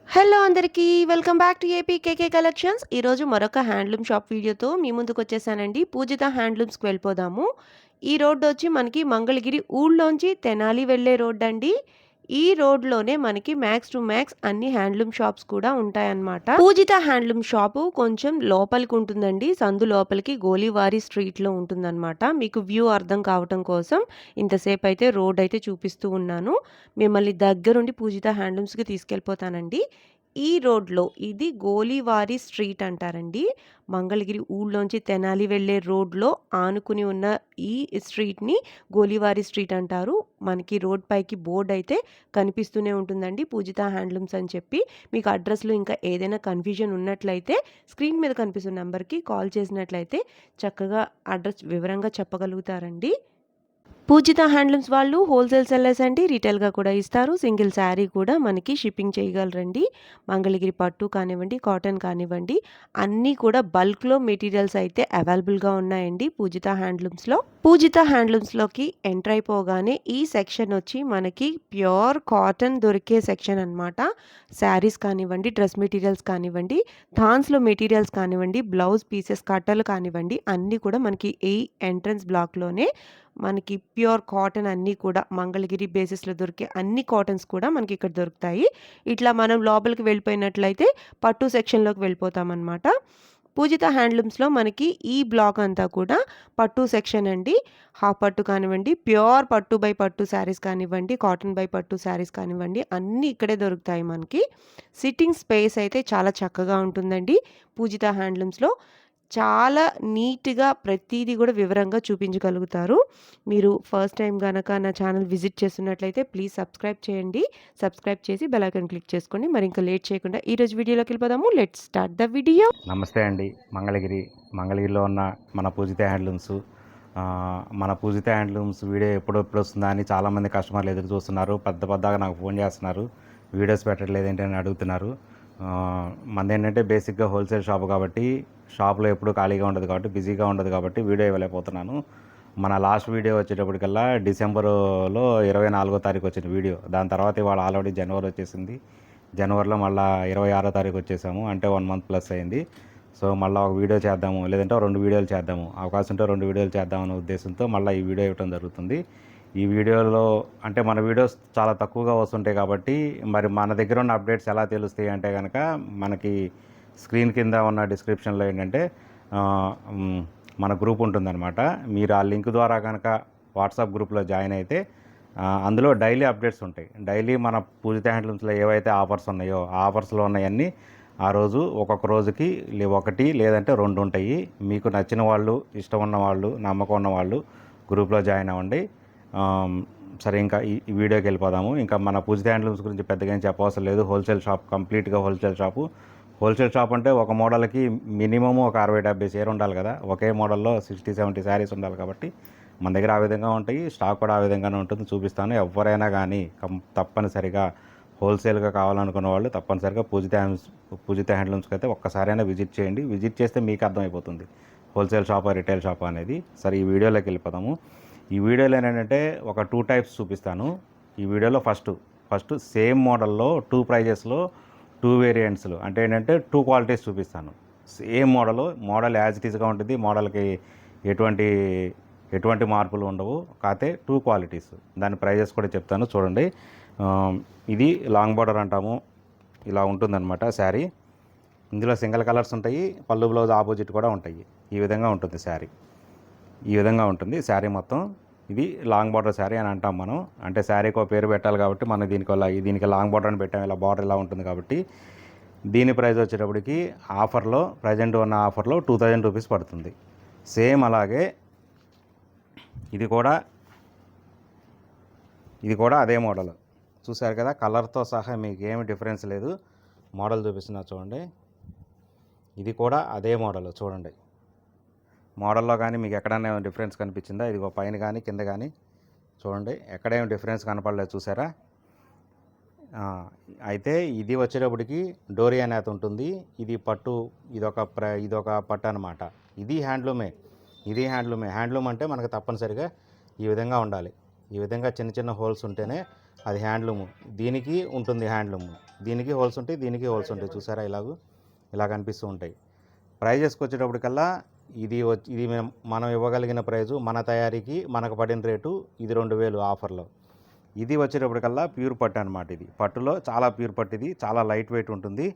Hello అందరికీ welcome back to AP KK collections. ఈరోజు మరొక హ్యాండ్లూమ్ షాప్ వీడియోతో మీ ముందుకొచ్చేసానండి. పూజిత హ్యాండ్లూమ్స్‌కి వెళ్ళిపోదాము. ఈ రోడ్డొచ్చి మనకి మంగళగిరి ఊళ్ళోంచి తెనాలి వెళ్ళే రోడ్డండి. ఈ రోడ్‌లోనే మనకి మ్యాక్స్ టు మ్యాక్స్ అన్ని హ్యాండ్లూమ్ షాప్స్ కూడా ఉంటాయన్నమాట. పూజిత హ్యాండ్లూమ్ షాపు కొంచెం లోపలికుంటుందండి. సందు లోపలికి గోలివారి స్ట్రీట్‌లో ఉంటుందన్నమాట. మీకు వ్యూ అర్థం కావటం కోసం ఇంతసేపయితే రోడయితే చూపిస్తూ ఉన్నాను. మిమ్మల్ని దగ్గరుండి పూజిత హ్యాండ్లూమ్స్‌కి తీసుకెళ్ళిపోతానండి. ఈ రోడ్‌లో ఇది గోలివారి స్ట్రీట్ అంటారండి. మంగళగిరి ఊళ్ళోంచి తెనాలి వెళ్ళే రోడ్‌లో ఆనుకుని ఉన్న ఈ స్ట్రీట్‌ని గోలివారి స్ట్రీట్ అంటారు. మనకి రోడ్ పైకి బోర్డయితే కనిపిస్తూనే ఉంటుందండి. పూజిత హ్యాండ్లూమ్స్ అని చెప్పి. మీకు అడ్రస్‌లో ఇంకా ఏదైనా కన్‌ఫ్యూజన్ ఉన్నట్లయితే స్క్రీన్ మీద కనిపిస్తున్న నంబర్‌కి కాల్ చేసినట్లయితే చక్కగా అడ్రస్ వివరంగా చెప్పగలుగుతారండి. పూజిత హ్యాండ్లూమ్స్ వాళ్ళు హోల్‌సేల్ సెల్లర్స్ అండి. రిటైల్‌గా కూడా ఇస్తారు. సింగిల్ శారీ కూడా మనకి షిప్పింగ్ చేయగలరండి. మంగళగిరి పట్టు కానివ్వండి, కాటన్ కానివ్వండి, అన్నీ కూడా బల్క్‌లో మెటీరియల్స్ అయితే అవైలబుల్‌గా ఉన్నాయండి పూజిత హ్యాండ్లూమ్స్‌లో. పూజిత హ్యాండ్లూమ్స్‌లోకి ఎంటర్ అయిపోగానే ఈ సెక్షన్ వచ్చి మనకి ప్యూర్ కాటన్ దొరికే సెక్షన్ అనమాట. శారీస్ కానివ్వండి, డ్రెస్ మెటీరియల్స్ కానివ్వండి, థాన్స్‌లో మెటీరియల్స్ కానివ్వండి, బ్లౌజ్ పీసెస్ కట్టలు కానివ్వండి, అన్నీ కూడా మనకి ఈ ఎంట్రన్స్ బ్లాక్‌లోనే మనకి ప్యూర్ కాటన్ అన్నీ కూడా మంగళగిరి బేసిస్‌లో దొరికే అన్ని కాటన్స్ కూడా మనకిక్కడ దొరుకుతాయి. ఇట్లా మనం లోపలికి వెళ్ళిపోయినట్లయితే పట్టు సెక్షన్‌లోకి వెళ్ళిపోతామనమాట. పూజిత హ్యాండ్లూమ్స్‌లో మనకి ఈ బ్లాక్ అంతా కూడా పట్టు సెక్షన్ అండి. హాఫ్ పట్టు కానివ్వండి, ప్యూర్ పట్టు బై పట్టు శారీస్ కానివ్వండి, కాటన్ బై పట్టు శారీస్ కానివ్వండి, అన్నీ ఇక్కడే దొరుకుతాయి మనకి. సిట్టింగ్ స్పేస్ అయితే చాలా చక్కగా ఉంటుందండి పూజిత హ్యాండ్లూమ్స్‌లో. చాలా నీట్‌గా ప్రతీది గూడా వివరంగా చూపించగలుగుతారు. మీరు ఫస్ట్ టైమ్ గనక నా ఛానల్ విజిట్ చేస్తున్నట్లయితే ప్లీజ్ సబ్స్క్రైబ్ చేయండి. సబ్స్క్రైబ్ చేసి బెల్ ఐకాన్ క్లిక్ చేసుకోండి. మరి ఇంకా లేట్ చేయకుండా ఈరోజు వీడియోలోకెళ్ళిపోదాము. Let's start the video. నమస్తే అండి. మంగళగిరిలో ఉన్న మన పూజిత హ్యాండ్లూమ్స్. మన పూజిత హ్యాండ్లూమ్స్ వీడియో ఎప్పుడెప్పుడు వస్తుందా అని చాలామంది కస్టమర్లు ఎదురు చూస్తున్నారు. పెద్దగా నాకు ఫోన్ చేస్తున్నారు. వీడియోస్ పెట్టట్లేదు ఏంటని అడుగుతున్నారు. మనదేంటంటే బేసిక్గా హోల్సేల్ షాప్ కాబట్టి షాప్లో ఎప్పుడు ఖాళీగా ఉండదు కాబట్టి బిజీగా ఉండదు కాబట్టి వీడియో ఇవ్వలేకపోతున్నాను. మన లాస్ట్ వీడియో వచ్చేటప్పటికల్లా డిసెంబర్లో 24వ తారీఖు వచ్చిన వీడియో. దాని తర్వాత ఇవాళ ఆల్రెడీ జనవరి వచ్చేసింది. జనవరిలో మళ్ళీ 26వ తారీఖు వచ్చేసాము. అంటే 1 మంత్ ప్లస్ అయింది. సో మళ్ళీ ఒక వీడియో చేద్దాము, లేదంటే 2 వీడియోలు చేద్దాము, అవకాశం ఉంటే 2 వీడియోలు చేద్దామనే ఉద్దేశంతో మళ్ళీ ఈ వీడియో ఇవ్వడం జరుగుతుంది. ఈ వీడియోలో అంటే మన వీడియోస్ చాలా తక్కువగా వస్తుంటాయి కాబట్టి మరి మన దగ్గర ఉన్న అప్డేట్స్ ఎలా తెలుస్తాయి అంటే కనుక మనకి స్క్రీన్ కింద ఉన్న డిస్క్రిప్షన్లో ఏంటంటే మన గ్రూప్ ఉంటుందన్నమాట. మీరు ఆ లింక్ ద్వారా కనుక వాట్సాప్ గ్రూప్లో జాయిన్ అయితే అందులో డైలీ అప్డేట్స్ ఉంటాయి. డైలీ మన పూజిత హ్యాండ్లూమ్స్లో ఏవైతే ఆఫర్స్ ఉన్నాయో ఆ ఆఫర్స్లో ఉన్నాయన్నీ ఆ రోజు ఒక్కొక్క రోజుకి 1 లేదంటే 2 ఉంటాయి. మీకు నచ్చిన వాళ్ళు, ఇష్టం ఉన్న వాళ్ళు, నమ్మకం ఉన్న వాళ్ళు గ్రూప్లో జాయిన్ అవ్వండి. సరే, ఇంకా ఈ వీడియోకి వెళ్ళిపోదాము. ఇంకా మన పూజిత హ్యాండ్లూమ్స్ గురించి పెద్దగా ఏం చెప్పవసరం లేదు. హోల్సేల్ షాప్, కంప్లీట్గా హోల్సేల్ షాపు. హోల్సేల్ షాప్ అంటే ఒక మోడల్కి మినిమము ఒక 60-70 చీర ఉండాలి కదా. ఒకే మోడల్లో 60-70 శారీస్ ఉండాలి కాబట్టి మన దగ్గర ఆ విధంగా ఉంటాయి. స్టాక్ కూడా ఆ విధంగానే ఉంటుంది. చూపిస్తాను. ఎవరైనా కానీ తప్పనిసరిగా హోల్సేల్గా కావాలనుకున్న వాళ్ళు తప్పనిసరిగా పూజిత హ్యాండ్లూమ్స్కి అయితే ఒక్కసారైనా విజిట్ చేయండి. విజిట్ చేస్తే మీకు అర్థమైపోతుంది హోల్సేల్ షాపా రిటైల్ షాపా అనేది. సరే, ఈ వీడియోలోకి వెళ్ళిపోతాము. ఈ వీడియోలో ఏంటంటే ఒక 2 టైప్స్ చూపిస్తాను. ఈ వీడియోలో ఫస్ట్ సేమ్ మోడల్లో 2 ప్రైజెస్లో 2 వేరియంట్స్లో అంటే ఏంటంటే 2 క్వాలిటీస్ చూపిస్తాను. సేమ్ మోడల్ యాజ్ ఇట్ ఈస్గా ఉంటుంది. మోడల్కి ఎటువంటి మార్పులు ఉండవు. కాకపోతే 2 క్వాలిటీస్. దాని ప్రైజెస్ కూడా చెప్తాను, చూడండి. ఇది లాంగ్ బార్డర్ అంటాము. ఇలా ఉంటుందన్నమాట శారీ. ఇందులో సింగిల్ కలర్స్ ఉంటాయి. పళ్ళు బ్లౌజ్ ఆపోజిట్ కూడా ఉంటాయి. ఈ విధంగా ఉంటుంది శారీ. ఈ విధంగా ఉంటుంది శారీ మొత్తం. ఇది లాంగ్ బార్డర్ శారీ అని అంటాం మనం. అంటే శారీకి ఒక పేరు పెట్టాలి కాబట్టి మనం దీనికి లాంగ్ బార్డర్ అని పెట్టాం. ఇలా బార్డర్ ఇలా ఉంటుంది కాబట్టి దీని ప్రైస్ వచ్చేటప్పటికి ప్రజెంట్ ఉన్న ఆఫర్లో 2000 రూపీస్ పడుతుంది. సేమ్ అలాగే ఇది కూడా అదే మోడల్. చూసారు కదా, కలర్తో సహా మీకు ఏమి డిఫరెన్స్ లేదు. మోడల్ చూపిస్తున్నా చూడండి. ఇది కూడా అదే మోడల్. చూడండి, మోడల్లో కానీ మీకు ఎక్కడైనా డిఫరెన్స్ కనిపించిందా? ఇది పైన కానీ కింద కానీ చూడండి, ఎక్కడేమి డిఫరెన్స్ కనపడలేదు. చూసారా? అయితే ఇది వచ్చేటప్పటికి డోరియా నేత ఉంటుంది. ఇది పట్టు, ఇదొక పట్టు అనమాట. ఇది హ్యాండ్లూమే. హ్యాండ్లూమ్ అంటే మనకు తప్పనిసరిగా ఈ విధంగా ఉండాలి. ఈ విధంగా చిన్న చిన్న హోల్స్ ఉంటేనే అది హ్యాండ్లూము. దీనికి ఉంటుంది హ్యాండ్లూము. దీనికి హోల్స్ ఉంటాయి, దీనికి హోల్స్ ఉంటాయి. చూసారా ఇలా కనిపిస్తూ ఉంటాయి. ప్రైజెస్కి వచ్చేటప్పటికల్లా ఇది మనం ఇవ్వగలిగిన ప్రైజు మన తయారీకి మనకు పడిన రేటు ఇది 2000 ఆఫర్లో. ఇది వచ్చేటప్పటికల్లా ప్యూర్ పట్టు అనమాట. ఇది పట్టులో చాలా ప్యూర్ పట్టు, ఇది చాలా లైట్ వెయిట్ ఉంటుంది.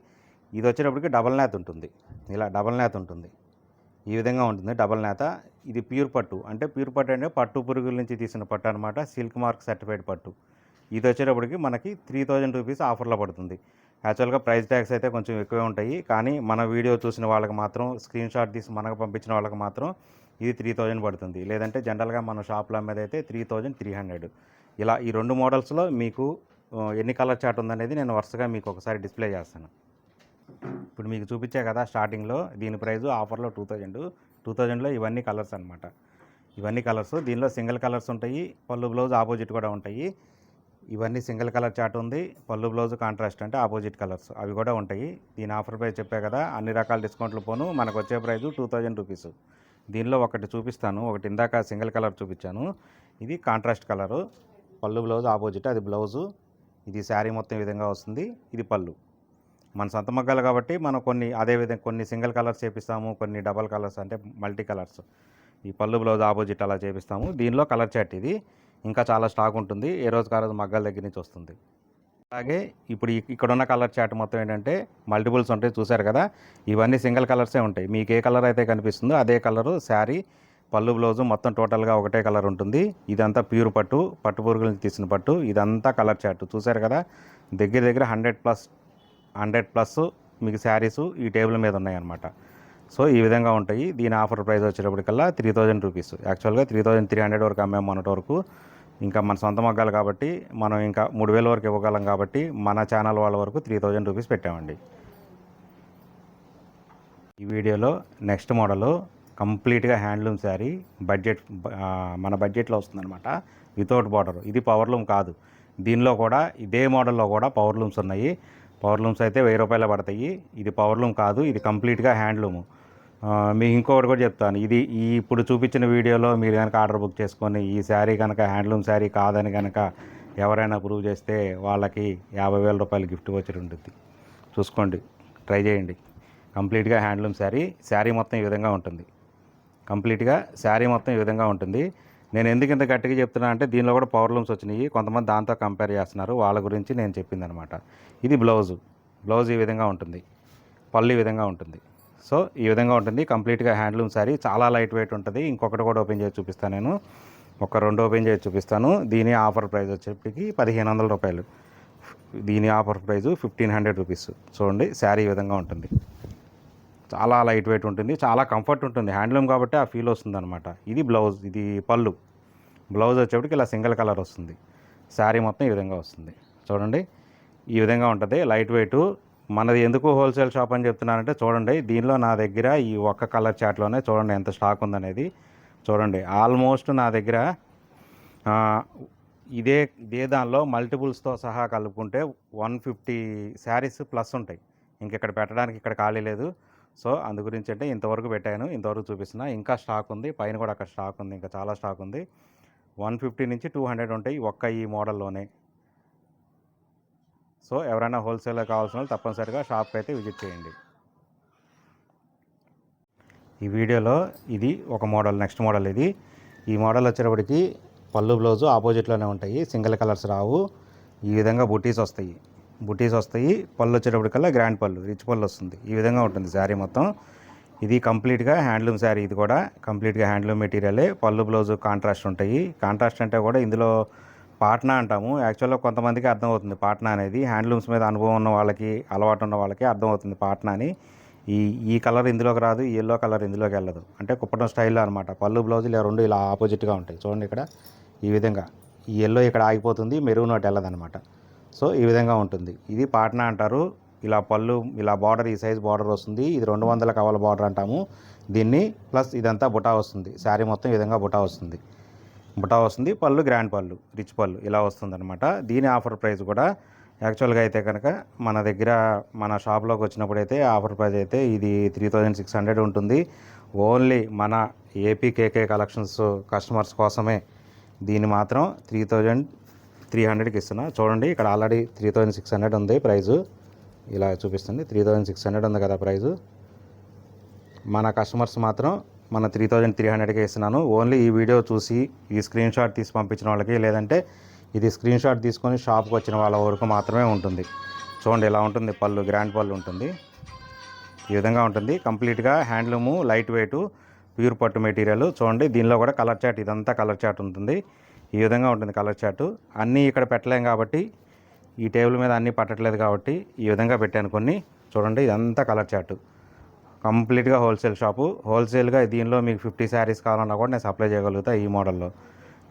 ఇది వచ్చేటప్పటికి డబల్ నేత ఉంటుంది. ఇలా డబల్ నేత ఉంటుంది, ఈ విధంగా ఉంటుంది డబల్ నేత. ఇది ప్యూర్ పట్టు. అంటే ప్యూర్ పట్టు అంటే పట్టు పురుగుల నుంచి తీసిన పట్టు అనమాట, సిల్క్ మార్క్ సర్టిఫైడ్ పట్టు. ఇది వచ్చేటప్పటికి మనకి 3000 రూపీస్ ఆఫర్లో పడుతుంది. యాక్చువల్గా ప్రైస్ ట్యాగ్స్ అయితే కొంచెం ఎక్కువే ఉంటాయి, కానీ మన వీడియో చూసిన వాళ్ళకి మాత్రం, స్క్రీన్ షాట్ తీసి మనకు పంపించిన వాళ్ళకి మాత్రం ఇది 3000 పడుతుంది. లేదంటే జనరల్గా మన షాప్లో మీద అయితే 3300. ఇలా ఈ 2 మోడల్స్లో మీకు ఎన్ని కలర్ చార్ట్ ఉందనేది నేను వరుసగా మీకు ఒకసారి డిస్ప్లే చేస్తాను. ఇప్పుడు మీకు చూపించే కదా స్టార్టింగ్లో, దీని ప్రైజు ఆఫర్లో 2000లో ఇవన్నీ కలర్స్ అనమాట. ఇవన్నీ కలర్స్. దీనిలో సింగిల్ కలర్స్ ఉంటాయి, పళ్ళు బ్లౌజ్ ఆపోజిట్ కూడా ఉంటాయి. ఇవన్నీ సింగిల్ కలర్ చార్ట్ ఉంది, పళ్ళు బ్లౌజ్ కాంట్రాస్ట్ అంటే ఆపోజిట్ కలర్స్ అవి కూడా ఉంటాయి. దీని ఆఫర్ ప్రైస్ చెప్పే కదా, అన్ని రకాల డిస్కౌంట్లు పోను మనకు వచ్చే ప్రైజు 2000 రూపీస్. దీనిలో ఒకటి చూపిస్తాను. ఒకటి ఇందాక సింగిల్ కలర్ చూపించాను, ఇది కాంట్రాస్ట్ కలరు. పళ్ళు బ్లౌజ్ ఆపోజిట్, అది బ్లౌజు. ఇది శారీ మొత్తం ఈ విధంగా వస్తుంది, ఇది పళ్ళు. మన సొంత మగ్గాలు కాబట్టి మనం అదేవిధంగా కొన్ని సింగిల్ కలర్స్ చేపిస్తాము, కొన్ని డబల్ కలర్స్ అంటే మల్టీ కలర్స్. ఈ పళ్ళు బ్లౌజ్ ఆపోజిట్ అలా చేపిస్తాము. దీనిలో కలర్ చార్ట్ ఇది. ఇంకా చాలా స్టాక్ ఉంటుంది, ఏ రోజుకి ఆ రోజు మగ్గాల దగ్గర నుంచి వస్తుంది. అలాగే ఇప్పుడు ఇక్కడ ఉన్న కలర్ చార్ట్ మొత్తం ఏంటంటే మల్టిపుల్స్ ఉంటాయి, చూసారు కదా. ఇవన్నీ సింగిల్ కలర్సే ఉంటాయి. మీకు ఏ కలర్ అయితే కనిపిస్తుందో అదే కలరు శారీ, పళ్ళు బ్లౌజు మొత్తం టోటల్గా ఒకటే కలర్ ఉంటుంది. ఇదంతా ప్యూర్ పట్టు పురుగుల నుంచి తీసిన పట్టు. ఇదంతా కలర్ చార్ట్ చూసారు కదా. దగ్గర 100+ మీకు శారీస్ ఈ టేబుల్ మీద ఉన్నాయన్నమాట. సో ఈ విధంగా ఉంటాయి. దీని ఆఫర్ ప్రైస్ వచ్చేటప్పటికల్లా 3000 రూపీస్. యాక్చువల్గా 3300 వరకు అమ్మాము మొన్నటి వరకు. ఇంకా మన సొంత మగ్గాలు కాబట్టి మనం ఇంకా 3000 వరకు ఇవ్వగలం కాబట్టి మన ఛానల్ వాళ్ళ వరకు 3000 రూపీస్ పెట్టామండి. ఈ వీడియోలో నెక్స్ట్ మోడలు కంప్లీట్గా హ్యాండ్లూమ్ శారీ, మన బడ్జెట్లో వస్తుందన్నమాట, వితౌట్ బార్డర్. ఇది పవర్లూమ్ కాదు. దీనిలో కూడా ఇదే మోడల్లో కూడా పవర్లూమ్స్ ఉన్నాయి. పవర్లూమ్స్ అయితే 1000 రూపాయలు పడతాయి. ఇది పవర్లూమ్ కాదు, ఇది కంప్లీట్గా హ్యాండ్లూము. మీకు ఇంకొకటి కూడా చెప్తాను, ఇది ఇప్పుడు చూపించిన వీడియోలో మీరు కనుక ఆర్డర్ బుక్ చేసుకొని ఈ శారీ కనుక హ్యాండ్లూమ్ శారీ కాదని కనుక ఎవరైనా ప్రూవ్ చేస్తే వాళ్ళకి 50,000 రూపాయలు గిఫ్ట్ వచ్చి ఉంటుంది. చూసుకోండి, ట్రై చేయండి. కంప్లీట్గా హ్యాండ్లూమ్ శారీ మొత్తం ఈ విధంగా ఉంటుంది. కంప్లీట్గా శారీ మొత్తం ఈ విధంగా ఉంటుంది. నేను ఎందుకు ఇంత గట్టిగా చెప్తున్నా అంటే దీనిలో కూడా పవర్లూమ్స్ వచ్చినాయి, కొంతమంది దాంతో కంపేర్ చేస్తున్నారు, వాళ్ళ గురించి నేను చెప్పింది అనమాట. ఇది బ్లౌజ్ ఈ విధంగా ఉంటుంది, పళ్ళు ఈ విధంగా ఉంటుంది. సో ఈ విధంగా ఉంటుంది కంప్లీట్గా హ్యాండ్లూమ్ శారీ. చాలా లైట్ వెయిట్ ఉంటుంది. ఇంకొకటి కూడా ఓపెన్ చేసి చూపిస్తాను, నేను ఒక 2 ఓపెన్ చేసి చూపిస్తాను. దీని ఆఫర్ ప్రైస్ వచ్చేప్పటికి 1500 రూపాయలు. దీని ఆఫర్ ప్రైజు 1500 రూపీస్. చూడండి, శారీ ఈ విధంగా ఉంటుంది. చాలా లైట్ వెయిట్ ఉంటుంది, చాలా కంఫర్ట్ ఉంటుంది. హ్యాండ్లూమ్ కాబట్టి ఆ ఫీల్ వస్తుంది అనమాట. ఇది బ్లౌజ్, ఇది పళ్ళు. బ్లౌజ్ వచ్చేప్పటికి ఇలా సింగిల్ కలర్ వస్తుంది. శారీ మొత్తం ఈ విధంగా వస్తుంది. చూడండి, ఈ విధంగా ఉంటుంది, లైట్ వెయిట్. మనది ఎందుకు హోల్సేల్ షాప్ అని చెప్తున్నానంటే చూడండి, దీనిలో నా దగ్గర ఈ ఒక్క కలర్ చార్ట్లోనే చూడండి ఎంత స్టాక్ ఉందనేది. చూడండి, ఆల్మోస్ట్ నా దగ్గర ఇదే దానిలో మల్టిపుల్స్తో సహా కలుపుకుంటే 150 శారీస్ ప్లస్ ఉంటాయి. ఇంకెక్కడ పెట్టడానికి ఇక్కడ ఖాళీ లేదు. సో అందు గురించి అంటే ఇంతవరకు పెట్టాను, ఇంతవరకు చూపిస్తున్నా. ఇంకా స్టాక్ ఉంది, పైన కూడా అక్కడ స్టాక్ ఉంది, ఇంకా చాలా స్టాక్ ఉంది. 150 నుంచి 200 ఉంటాయి ఒక్క ఈ మోడల్లోనే. సో ఎవరైనా హోల్సేల్లో కావాల్సిన వాళ్ళు తప్పనిసరిగా షాప్కి అయితే విజిట్ చేయండి. ఈ వీడియోలో ఇది ఒక మోడల్, నెక్స్ట్ మోడల్ ఇది. ఈ మోడల్ వచ్చేటప్పటికి పళ్ళు బ్లౌజు ఆపోజిట్లోనే ఉంటాయి, సింగిల్ కలర్స్ రావు. ఈ విధంగా బుటీస్ వస్తాయి. పళ్ళు వచ్చేటప్పటికల్లా గ్రాండ్ పళ్ళు, రిచ్ పళ్ళు వస్తుంది. ఈ విధంగా ఉంటుంది శారీ మొత్తం. ఇది కంప్లీట్గా హ్యాండ్లూమ్ శారీ. ఇది కూడా కంప్లీట్గా హ్యాండ్లూమ్ మెటీరియలే. పళ్ళు బ్లౌజు కాంట్రాస్ట్ ఉంటాయి. కాంట్రాస్ట్ అంటే కూడా ఇందులో పాట్నా అంటాము. యాక్చువల్గా కొంతమందికి అర్థమవుతుంది పాట్నా అనేది. హ్యాండ్లూమ్స్ మీద అనుభవం ఉన్న వాళ్ళకి, అలవాటు ఉన్న వాళ్ళకి అర్థమవుతుంది పాట్నా అని. ఈ కలర్ ఇందులోకి రాదు, ఈ ఎల్లో కలర్ ఇందులోకి వెళ్ళదు. అంటే కుప్పటం స్టైల్లో అనమాట. పళ్ళు బ్లౌజులు రెండు ఇలా ఆపోజిట్గా ఉంటాయి. చూడండి, ఇక్కడ ఈ విధంగా ఈ ఎల్లో ఇక్కడ ఆగిపోతుంది, మెరూన్ ఒకటి వెళ్ళదనమాట. సో ఈ విధంగా ఉంటుంది. ఇది పాట్నా అంటారు. ఇలా పళ్ళు, ఇలా బార్డర్, ఈ సైజ్ బార్డర్ వస్తుంది. ఇది 200 కవల బార్డర్ అంటాము దీన్ని. ప్లస్ ఇదంతా బుటా వస్తుంది. శారీ మొత్తం ఈ విధంగా బుటా వస్తుంది. పళ్ళు గ్రాండ్ పళ్ళు, రిచ్ పళ్ళు ఇలా వస్తుంది అనమాట. దీని ఆఫర్ ప్రైస్ కూడా యాక్చువల్గా అయితే కనుక మన దగ్గర, మన షాప్లోకి వచ్చినప్పుడు అయితే ఆఫర్ ప్రైస్ అయితే ఇది 3600 ఉంటుంది. ఓన్లీ మన ఏపీ కేకే కలెక్షన్స్ కస్టమర్స్ కోసమే దీన్ని మాత్రం 300కి ఇస్తున్నా. చూడండి ఇక్కడ ఆల్రెడీ 3600 ఉంది ప్రైజు. ఇలా చూపిస్తుంది 3600 ఉంది కదా ప్రైజు. మన కస్టమర్స్ మాత్రం మన 3300కే ఇస్తున్నాను. ఓన్లీ ఈ వీడియో చూసి ఈ స్క్రీన్ షాట్ తీసి పంపించిన వాళ్ళకి, లేదంటే ఇది స్క్రీన్ షాట్ తీసుకొని షాప్కి వచ్చిన వాళ్ళ వరకు మాత్రమే ఉంటుంది. చూడండి ఇలా ఉంటుంది పళ్ళు, గ్రాండ్ పళ్ళు ఉంటుంది. ఈ విధంగా ఉంటుంది. కంప్లీట్గా హ్యాండ్లూము, లైట్ వెయిట్, ప్యూర్ పట్టు మెటీరియల్. చూడండి దీనిలో కూడా కలర్ చాట్, ఇదంతా కలర్ చాట్ ఉంటుంది. ఈ విధంగా ఉంటుంది కలర్ చాట్. అన్నీ ఇక్కడ పెట్టలేం కాబట్టి, ఈ టేబుల్ మీద అన్నీ పట్టట్లేదు కాబట్టి ఈ విధంగా పెట్టాను కొన్ని. చూడండి ఇదంతా కలర్ చాట్. కంప్లీట్గా హోల్సేల్ షాపు. హోల్సేల్గా దీనిలో మీకు 50 శారీస్ కావాలన్నా కూడా నేను సప్లై చేయగలుగుతా. ఈ మోడల్లో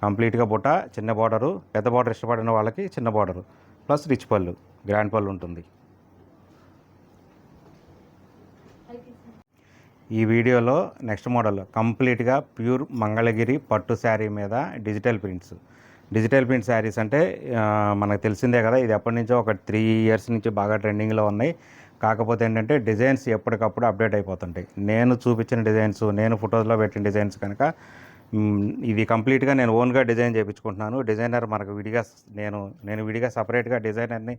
కంప్లీట్గా బుట్ట, చిన్న బార్డరు, పెద్ద బార్డర్ ఇష్టపడిన వాళ్ళకి చిన్న బార్డరు, ప్లస్ రిచ్ పళ్ళు, గ్రాండ్ పళ్ళు ఉంటుంది. ఈ వీడియోలో నెక్స్ట్ మోడల్ కంప్లీట్గా ప్యూర్ మంగళగిరి పట్టు శారీ మీద digital prints. Digital print saris అంటే మనకు తెలిసిందే కదా, ఇది ఎప్పటి నుంచో ఒక 3 ఇయర్స్ నుంచి బాగా ట్రెండింగ్లో ఉన్నాయి. కాకపోతే ఏంటంటే డిజైన్స్ ఎప్పటికప్పుడు అప్డేట్ అయిపోతుంటాయి. నేను చూపించిన డిజైన్స్, నేను ఫొటోస్లో పెట్టిన డిజైన్స్ కనుక ఇది కంప్లీట్గా నేను ఓన్గా డిజైన్ చేయించుకుంటున్నాను. డిజైనర్ మనకు విడిగా నేను విడిగా సపరేట్గా డిజైనర్ని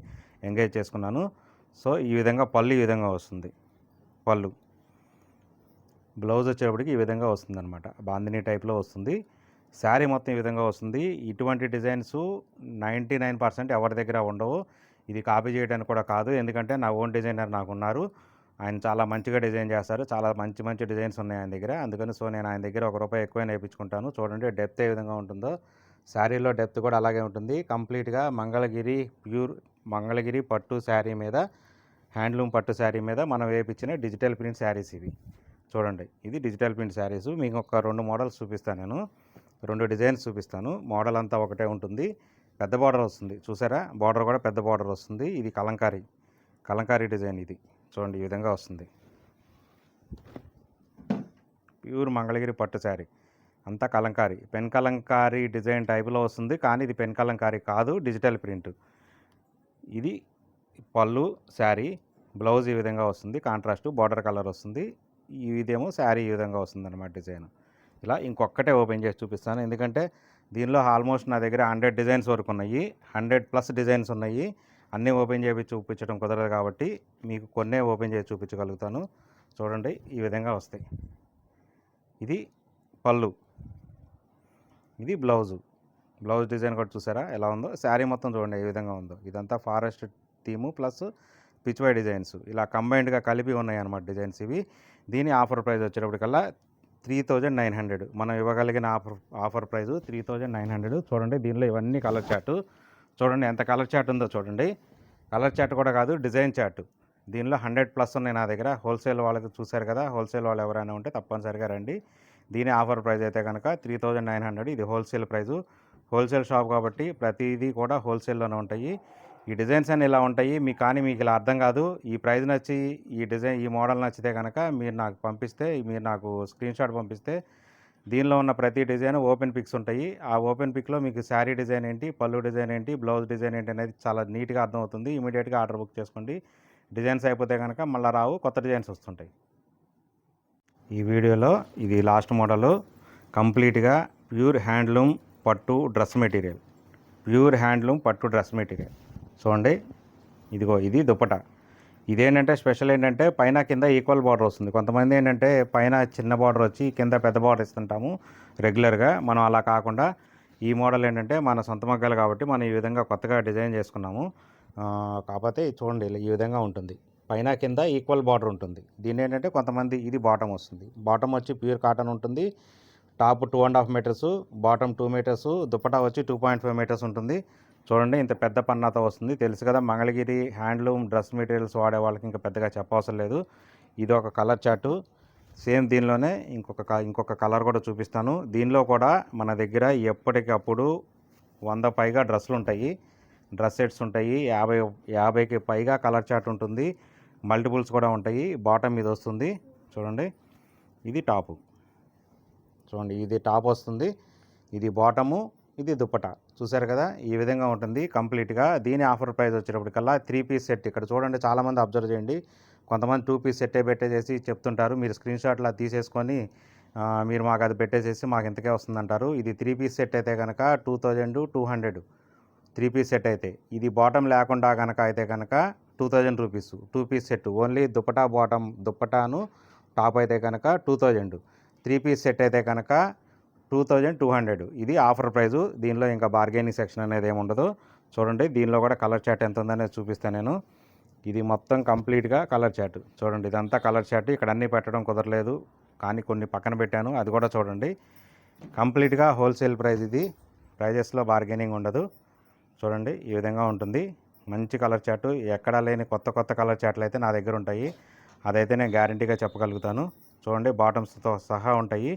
ఎంగేజ్ చేసుకున్నాను. సో ఈ విధంగా పళ్ళు ఈ విధంగా వస్తుంది. పళ్ళు బ్లౌజ్ వచ్చేటప్పటికి ఈ విధంగా వస్తుంది అనమాట. బాందినీ టైప్లో వస్తుంది. శారీ మొత్తం ఈ విధంగా వస్తుంది. ఇటువంటి డిజైన్స్ 99% ఎవరి దగ్గర ఉండవు. ఇది కాపీ చేయడానికి కూడా కాదు, ఎందుకంటే నా ఓన్ డిజైనర్ నాకు ఉన్నారు. ఆయన చాలా మంచిగా డిజైన్ చేస్తారు. చాలా మంచి మంచి డిజైన్స్ ఉన్నాయి ఆయన దగ్గర. అందుకని నేను ఆయన దగ్గర ₹1 ఎక్కువ వేయించుకుంటాను. చూడండి డెప్త్ ఏ విధంగా ఉంటుందో, శారీలో డెప్త్ కూడా అలాగే ఉంటుంది. కంప్లీట్గా ప్యూర్ మంగళగిరి పట్టు శారీ మీద, హ్యాండ్లూమ్ పట్టు శారీ మీద మనం వేయించిన డిజిటల్ ప్రింట్ శారీస్ ఇవి. చూడండి ఇది డిజిటల్ ప్రింట్ శారీస్. మీకు ఒక 2 మోడల్స్ చూపిస్తాను, నేను 2 డిజైన్స్ చూపిస్తాను. మోడల్ అంతా ఒకటే ఉంటుంది. పెద్ద బార్డర్ వస్తుంది చూసారా, బార్డర్ కూడా పెద్ద బార్డర్ వస్తుంది. ఇది కలంకారీ డిజైన్. ఇది చూడండి ఈ విధంగా వస్తుంది. ప్యూర్ మంగళగిరి పట్టు శారీ అంతా కలంకారీ, పెన్ కలంకారీ డిజైన్ టైపులో వస్తుంది. కానీ ఇది పెన్ కలంకారీ కాదు, డిజిటల్ ప్రింట్. ఇది పళ్ళు, శారీ, బ్లౌజ్ ఈ విధంగా వస్తుంది. కాంట్రాస్ట్ బార్డర్ కలర్ వస్తుంది. ఇదేమో శారీ ఈ విధంగా వస్తుంది అన్నమాట డిజైన్. ఇలా ఇంకొక్కటే ఓపెన్ చేసి చూపిస్తాను, ఎందుకంటే దీనిలో ఆల్మోస్ట్ నా దగ్గర 100 డిజైన్స్ వరకు ఉన్నాయి. 100+ డిజైన్స్ ఉన్నాయి. అన్నీ ఓపెన్ చేసి చూపించడం కుదరదు కాబట్టి మీకు కొన్నే ఓపెన్ చేసి చూపించగలుగుతాను. చూడండి ఈ విధంగా వస్తాయి. ఇది పళ్ళు, ఇది బ్లౌజ్ డిజైన్ కూడా చూసారా ఎలా ఉందో. శారీ మొత్తం చూడండి ఏ విధంగా ఉందో. ఇదంతా forest theme plus Pichwai designs, ఇలా కంబైన్డ్గా కలిపి ఉన్నాయి అన్నమాట డిజైన్స్ ఇవి. దీని ఆఫర్ ప్రైస్ వచ్చేటప్పటికల్లా 3900. మనం ఇవ్వగలిగిన ఆఫర్ ప్రైస్ 3900. చూడండి దీనిలో ఇవన్నీ కలర్ చార్ట్. చూడండి ఎంత కలర్ చార్ట్ ఉందో చూడండి. కలర్ చార్ట్ కూడా కాదు, డిజైన్ చార్ట్. దీనిలో 100+ ఉన్నాయి నా దగ్గర. హోల్సేల్ వాళ్ళకి చూశారు కదా, హోల్సేల్ వాళ్ళు ఎవరైనా ఉంటే తప్పనిసరిగా రండి. దీని ఆఫర్ ప్రైస్ అయితే కనుక 3900. ఇది హోల్సేల్ ప్రైజు. హోల్సేల్ షాప్ కాబట్టి ప్రతిదీ కూడా హోల్సేల్లోనే ఉంటాయి. ఈ డిజైన్స్ అన్నీ ఇలా ఉంటాయి. మీకు ఇలా అర్థం కాదు. ఈ ప్రైస్ నచ్చి, ఈ మోడల్ నచ్చితే కనుక మీరు నాకు స్క్రీన్ షాట్ పంపిస్తే దీనిలో ఉన్న ప్రతి డిజైన్ ఓపెన్ పిక్స్ ఉంటాయి. ఆ ఓపెన్ పిక్లో మీకు శారీ డిజైన్ ఏంటి, పళ్ళు డిజైన్ ఏంటి, బ్లౌజ్ డిజైన్ ఏంటి అనేది చాలా నీట్గా అర్థమవుతుంది. ఇమీడియట్గా ఆర్డర్ బుక్ చేసుకోండి. డిజైన్స్ అయిపోతే కనుక మళ్ళీ రావు, కొత్త డిజైన్స్ వస్తుంటాయి. ఈ వీడియోలో ఇది లాస్ట్ మోడలు. కంప్లీట్గా ప్యూర్ హ్యాండ్లూమ్ పట్టు డ్రెస్ మెటీరియల్. చూడండి ఇదిగో ఇది దుప్పట. ఇదేంటంటే స్పెషల్ ఏంటంటే పైన కింద ఈక్వల్ బార్డర్ వస్తుంది. కొంతమంది ఏంటంటే పైన చిన్న బార్డర్ వచ్చి కింద పెద్ద బార్డర్ ఇస్తుంటాము రెగ్యులర్గా. మనం అలా కాకుండా ఈ మోడల్ ఏంటంటే మన సొంత మగ్గాలు కాబట్టి మనం ఈ విధంగా కొత్తగా డిజైన్ చేసుకున్నాము. కాకపోతే చూడండి ఈ విధంగా ఉంటుంది. పైన కింద ఈక్వల్ బార్డర్ ఉంటుంది. దీని ఏంటంటే కొంతమంది ఇది బాటమ్ వస్తుంది. బాటమ్ వచ్చి ప్యూర్ కాటన్ ఉంటుంది. Top 2.5 meters, bottom 2 meters, dupatta వచ్చి 2.5 మీటర్స్ ఉంటుంది. చూడండి ఇంత పెద్ద పన్నాతో వస్తుంది. తెలుసు కదా, మంగళగిరి హ్యాండ్లూమ్ డ్రెస్ మెటీరియల్స్ వాడే వాళ్ళకి ఇంకా పెద్దగా చెప్పవసరం లేదు. ఇది ఒక కలర్ చార్టు. సేమ్ దీనిలోనే ఇంకొక కలర్ కూడా చూపిస్తాను. దీనిలో కూడా మన దగ్గర ఎప్పటికప్పుడు 100 పైగా డ్రెస్సులు ఉంటాయి, డ్రెస్ సెట్స్ ఉంటాయి. 50కి పైగా కలర్ చార్ట్ ఉంటుంది. మల్టిపుల్స్ కూడా ఉంటాయి. బాటమ్ ఇది వస్తుంది చూడండి. ఇది టాపు చూడండి, ఇది టాప్ వస్తుంది, ఇది బాటము, ఇది దుప్పట. చూసారు కదా ఈ విధంగా ఉంటుంది కంప్లీట్గా. దీని ఆఫర్ ప్రైస్ వచ్చేటప్పటికల్లా 3 పీస్ సెట్. ఇక్కడ చూడండి చాలామంది అబ్జర్వ్ చేయండి, కొంతమంది 2 పీస్ సెట్టే పెట్టేసేసి చెప్తుంటారు. మీరు స్క్రీన్ షాట్లో తీసేసుకొని మీరు మాకు అది పెట్టేసేసి మాకు ఇంతకే వస్తుందంటారు. ఇది 3 పీస్ సెట్ అయితే కనుక 2200. 3 పీస్ సెట్ అయితే. ఇది బాటమ్ లేకుండా కనుక అయితే కనుక 2000 rupees 2 piece set. Only dupatta bottom దుపటాను టాప్ అయితే కనుక 2000. 3 పీస్ సెట్ అయితే కనుక 2200. ఇది ఆఫర్ ప్రైజు. దీనిలో ఇంకా బార్గెనింగ్ సెక్షన్ అనేది ఏమి ఉండదు. చూడండి, దీనిలో కూడా కలర్ చార్ట్ ఎంత ఉందనేది చూపిస్తాను నేను. ఇది మొత్తం కంప్లీట్గా కలర్ చార్ట్. చూడండి, ఇదంతా కలర్ చార్ట్. ఇక్కడ అన్నీ పెట్టడం కుదరలేదు, కానీ కొన్ని పక్కన పెట్టాను, అది కూడా చూడండి. కంప్లీట్గా హోల్సేల్ ప్రైస్. ఇది ప్రైజెస్లో బార్గెనింగ్ ఉండదు. చూడండి, ఈ విధంగా ఉంటుంది. మంచి కలర్ చార్టు. ఎక్కడా లేని కొత్త కొత్త కలర్ చార్ట్లు అయితే నా దగ్గర ఉంటాయి. అదైతే నేను గ్యారంటీగా చెప్పగలుగుతాను. చూడండి, బాటమ్స్తో సహా ఉంటాయి.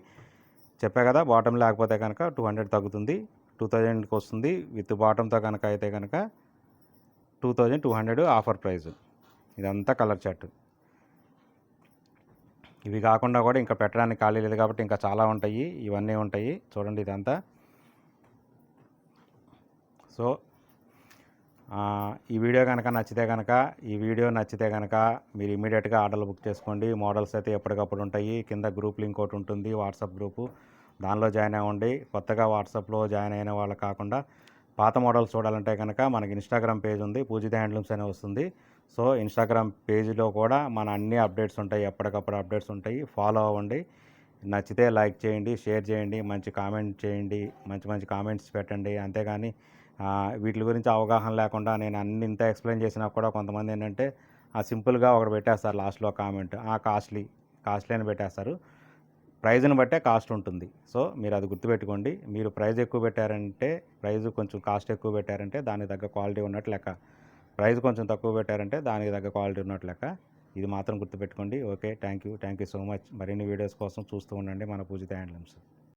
చెప్పా కదా, బాటమ్ లేకపోతే కనుక 200 తగ్గుతుంది, 2000కి వస్తుంది. విత్ బాటంతో కనుక అయితే కనుక 2200 ఆఫర్ ప్రైస్. ఇదంతా కలర్ చార్ట్. ఇవి కాకుండా కూడా ఇంకా పెట్టడానికి ఖాళీ లేదు కాబట్టి ఇంకా చాలా ఉంటాయి. ఇవన్నీ ఉంటాయి. చూడండి ఇదంతా. సో ఈ వీడియో కనుక నచ్చితే కనుక మీరు ఇమీడియట్గా ఆర్డర్లు బుక్ చేసుకోండి. మోడల్స్ అయితే ఎప్పటికప్పుడు ఉంటాయి. కింద గ్రూప్ లింక్ ఒకటి ఉంటుంది, వాట్సాప్ గ్రూపు. దానిలో జాయిన్ అవ్వండి. కొత్తగా వాట్సాప్లో జాయిన్ అయిన వాళ్ళు కాకుండా పాత మోడల్స్ చూడాలంటే కనుక మనకి ఇన్స్టాగ్రామ్ పేజ్ ఉంది, పూజిత హ్యాండ్లూమ్స్ అనే వస్తుంది. సో ఇన్స్టాగ్రామ్ పేజ్లో కూడా మన అన్ని అప్డేట్స్ ఉంటాయి, ఎప్పటికప్పుడు అప్డేట్స్ ఉంటాయి. ఫాలో అవ్వండి. నచ్చితే లైక్ చేయండి, షేర్ చేయండి, మంచి కామెంట్ చేయండి, మంచి మంచి కామెంట్స్ పెట్టండి. అంతేగాని వీటి గురించి అవగాహన లేకుండా నేను అన్ని ఇంత ఎక్స్ప్లెయిన్ చేసినా కూడా కొంతమంది ఏంటంటే సింపుల్గా ఒకటి పెట్టేస్తారు లాస్ట్లో కామెంట్, కాస్ట్లీ అని పెట్టేస్తారు. ప్రైజ్ని బట్టే కాస్ట్ ఉంటుంది. సో మీరు అది గుర్తుపెట్టుకోండి. మీరు ప్రైజ్ ఎక్కువ పెట్టారంటే, కొంచెం కాస్ట్ ఎక్కువ పెట్టారంటే దానికి తగ్గ క్వాలిటీ ఉన్నట్టు లెక్క. ప్రైస్ కొంచెం తక్కువ పెట్టారంటే దానికి తగ్గ క్వాలిటీ ఉన్నట్టు లెక్క. ఇది మాత్రం గుర్తుపెట్టుకోండి. Okay, thank you so much. మరిన్ని వీడియోస్ కోసం చూస్తూ ఉండండి మన పూజిత హ్యాండ్లూమ్స్.